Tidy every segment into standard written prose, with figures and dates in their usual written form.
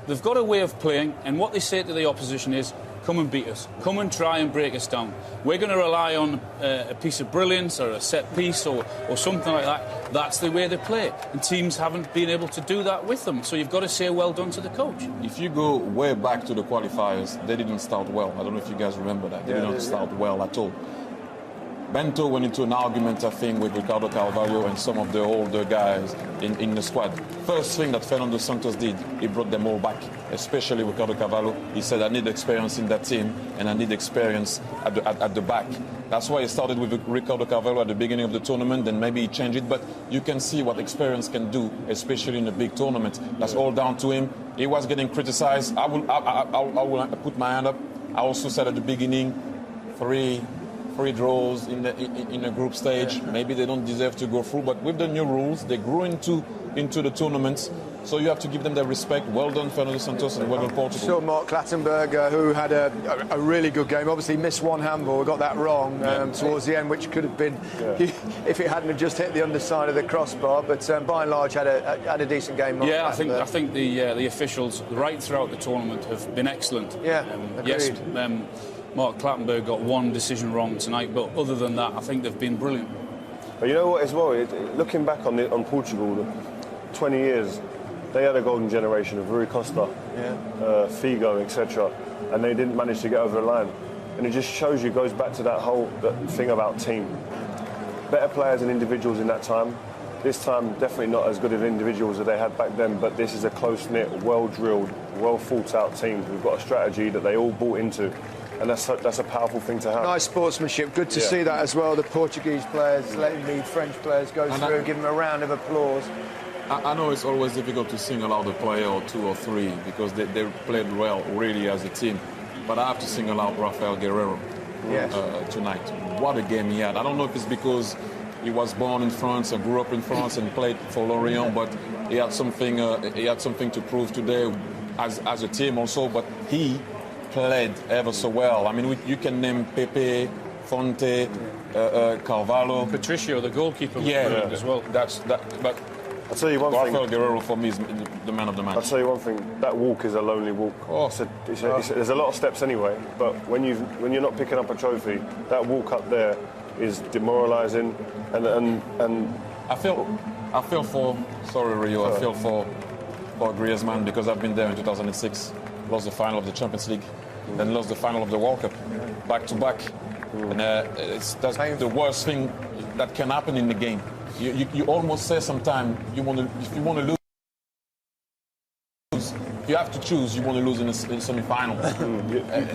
they've got a way of playing, and what they say to the opposition is, come and beat us. Come and try and break us down. We're going to rely on a piece of brilliance or a set piece or something like that. That's the way they play. And teams haven't been able to do that with them. So you've got to say well done to the coach. If you go way back to the qualifiers, they didn't start well. I don't know if you guys remember that. They didn't start well at all. Bento went into an argument, I think, with Ricardo Carvalho and some of the older guys in the squad. First thing that Fernando Santos did, he brought them all back, especially Ricardo Carvalho. He said, I need experience in that team, and I need experience at the back. That's why he started with Ricardo Carvalho at the beginning of the tournament, then maybe he changed it. But you can see what experience can do, especially in a big tournament. That's all down to him. He was getting criticized. I will put my hand up. I also said at the beginning, three draws in a group stage. Maybe they don't deserve to go through, but with the new rules, they grew into the tournaments. So you have to give them their respect. Well done, Fernando Santos, and well done, Portugal. Saw Mark Clattenburg, who had a really good game. Obviously missed one handball, got that wrong towards the end, which could have been if it hadn't have just hit the underside of the crossbar. But by and large, had a decent game. Yeah, I think the officials right throughout the tournament have been excellent. Yeah, yes. Mark Clattenburg got one decision wrong tonight, but other than that, I think they've been brilliant. But you know what, as well, looking back on Portugal, 20 years, they had a golden generation of Rui Costa, Figo, etc., and they didn't manage to get over the line. And it just shows you, goes back to that thing about team. Better players and individuals in that time. This time, definitely not as good of individuals as they had back then, but this is a close-knit, well-drilled, well-thought-out team who've got a strategy that they all bought into. And that's a powerful thing to have. Nice sportsmanship. Good to see that as well. The Portuguese players letting the French players go through, give them a round of applause. I know it's always difficult to single out a player or two or three because they played well, really, as a team. But I have to single out Rafael Guerreiro tonight. What a game he had. I don't know if it's because he was born in France or grew up in France and played for Lorient, but he had something to prove today as a team also. But he played ever so well. I mean, you can name Pepe, Fonte, Carvalho, Patricio, the goalkeeper, was brilliant as well. But I'll tell you one thing. Rafael Guerreiro for me is the man of the match. I'll tell you one thing. That walk is a lonely walk. There's a lot of steps anyway. But when you're not picking up a trophy, that walk up there is demoralising. And I feel for Rio. I feel for Griezmann because I've been there in 2006. Lost the final of the Champions League, then lost the final of the World Cup, back to back. And that's the worst thing that can happen in the game. You almost say sometimes if you want to lose, you have to choose. You want to lose in semi-final.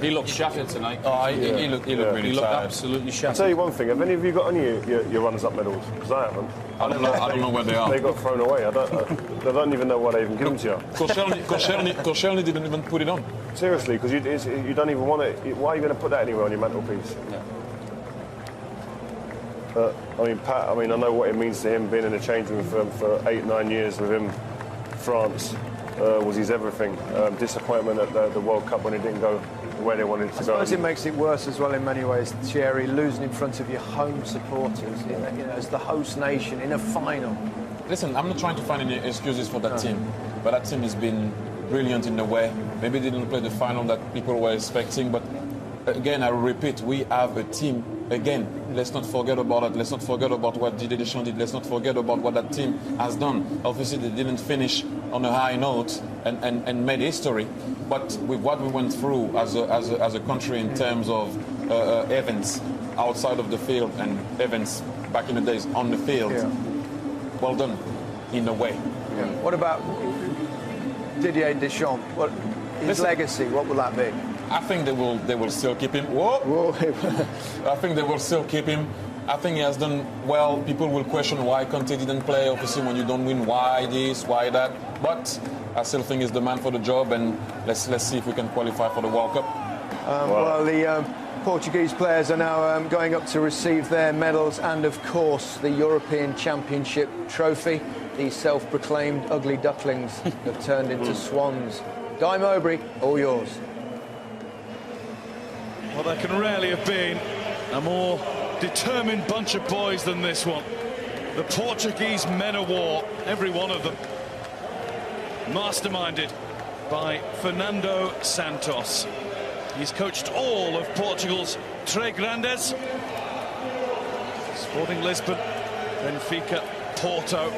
He looked shattered tonight. He looked really he looked tired. absolutely shattered. I'll tell you one thing. Have any of you got any your runners-up medals? Because I haven't. I don't know where they are. They got thrown away. I don't even know why they even give them to you. Koscielny didn't even put it on. Seriously, because you don't even want it. Why are you going to put that anywhere on your mantelpiece? Yeah. Pat, I know what it means to him being in the change room for 8-9 years with him. France was his everything. Disappointment at the World Cup when it didn't go where they wanted it to go. I suppose it makes it worse as well in many ways, Thierry, losing in front of your home supporters, as the host nation in a final. Listen, I'm not trying to find any excuses for that team, but that team has been brilliant in a way. Maybe they didn't play the final that people were expecting, but again, I repeat, we have a team. Again, let's not forget about that. Let's not forget about what Didier Deschamps did. Let's not forget about what that team has done. Obviously, they didn't finish on a high note and made history. But with what we went through as a country in terms of events outside of the field and events back in the days on the field, well done, in a way. Yeah. What about Didier Deschamps? His legacy, what will that be? I think they will still keep him. I think they will still keep him. I think he has done well. People will question why Conte didn't play. Obviously, when you don't win, why this, why that. But I still think he's the man for the job, and let's see if we can qualify for the World Cup. Well, the Portuguese players are now going up to receive their medals and, of course, the European Championship trophy. These self-proclaimed ugly ducklings have turned into swans. Guy Mowbray, all yours. Well, there can rarely have been a more determined bunch of boys than this one. The Portuguese men of war, every one of them, masterminded by Fernando Santos. He's coached all of Portugal's Tres Grandes: Sporting Lisbon, Benfica, Porto,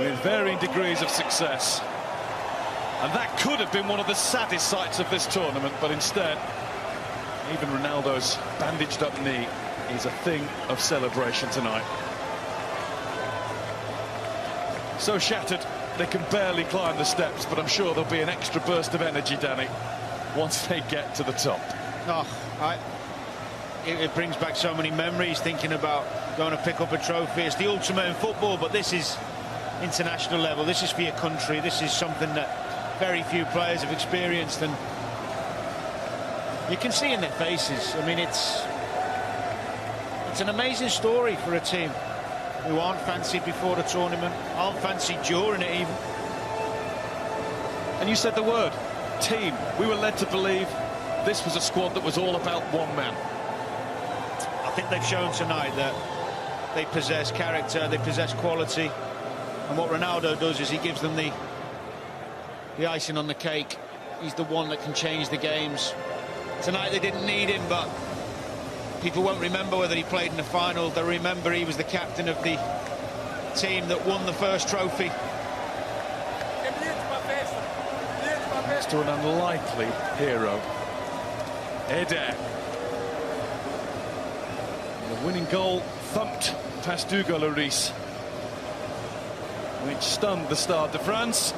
with varying degrees of success. And that could have been one of the saddest sights of this tournament, but instead, even Ronaldo's bandaged up knee is a thing of celebration tonight. So shattered, they can barely climb the steps, but I'm sure there'll be an extra burst of energy, Danny, once they get to the top. It brings back so many memories, thinking about going to pick up a trophy. It's the ultimate in football, but this is international level. This is for your country. This is something that very few players have experienced, and you can see in their faces. I mean, it's an amazing story for a team who aren't fancied before the tournament, aren't fancied during it even. And you said the word, team. We were led to believe this was a squad that was all about one man. I think they've shown tonight that they possess character, they possess quality, and what Ronaldo does is he gives them the icing on the cake. He's the one that can change the games. Tonight they didn't need him, but people won't remember whether he played in the final. They'll remember he was the captain of the team that won the first trophy. Next to an unlikely hero, Eder. The winning goal thumped past Hugo Lloris, which stunned the Stade de France.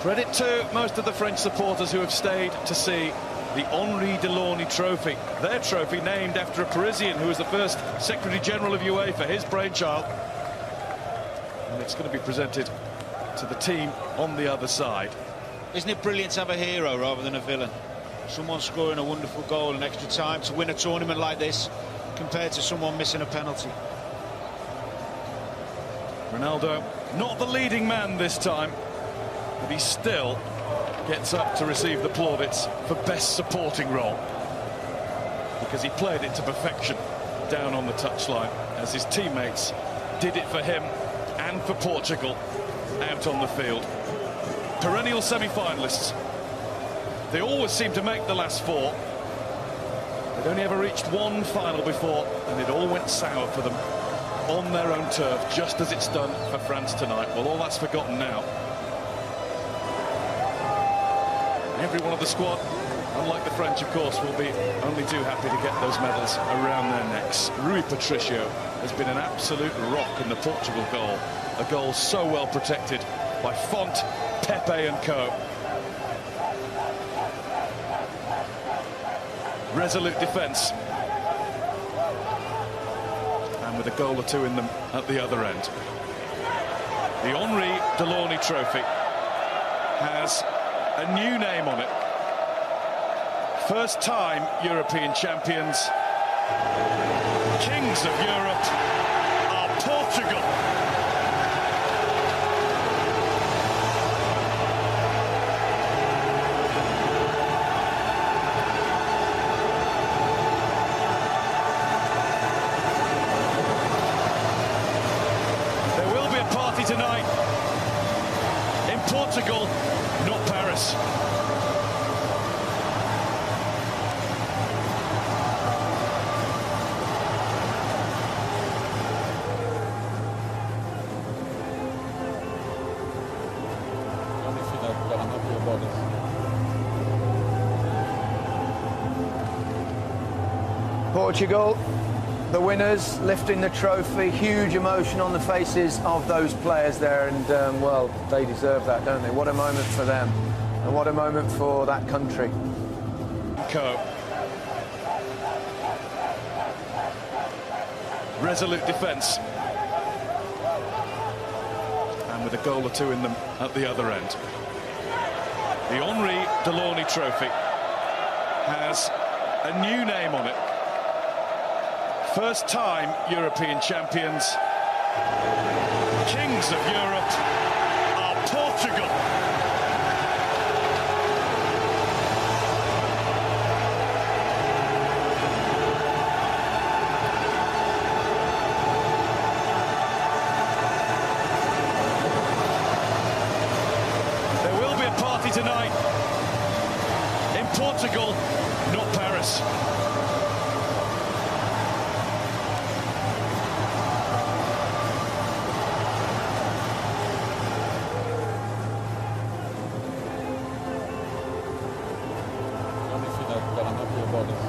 Credit to most of the French supporters who have stayed to see the Henri Delaunay Trophy, their trophy named after a Parisian who was the first Secretary General of UEFA, his brainchild. And it's going to be presented to the team on the other side. Isn't it brilliant to have a hero rather than a villain? Someone scoring a wonderful goal in extra time to win a tournament like this, compared to someone missing a penalty. Ronaldo, not the leading man this time, but he still gets up to receive the plaudits for best supporting role, because he played it to perfection down on the touchline, as his teammates did it for him and for Portugal out on the field. Perennial semi-finalists. They always seem to make the last four. They'd only ever reached one final before, and it all went sour for them on their own turf, just as it's done for France tonight. Well, all that's forgotten now. Every one of the squad, unlike the French, of course, will be only too happy to get those medals around their necks. Rui Patricio has been an absolute rock in the Portugal goal. A goal so well protected by Font, Pepe and co. Resolute defence. And with a goal or two in them at the other end. The Henri Delaunay Trophy has a new name on it. First time European champions. Kings of Europe are Portugal. There will be a party tonight in Portugal, not Paris. Portugal, the winners, lifting the trophy. Huge emotion on the faces of those players there, and well, they deserve that, don't they? What a moment for them, and what a moment for that country. Co. Resolute defence. And with a goal or two in them at the other end. The Henri Delaunay Trophy has a new name on it. First time European champions. Kings of Europe are Portugal. There will be a party tonight in Portugal, not Paris. The only thing that I'm happy about is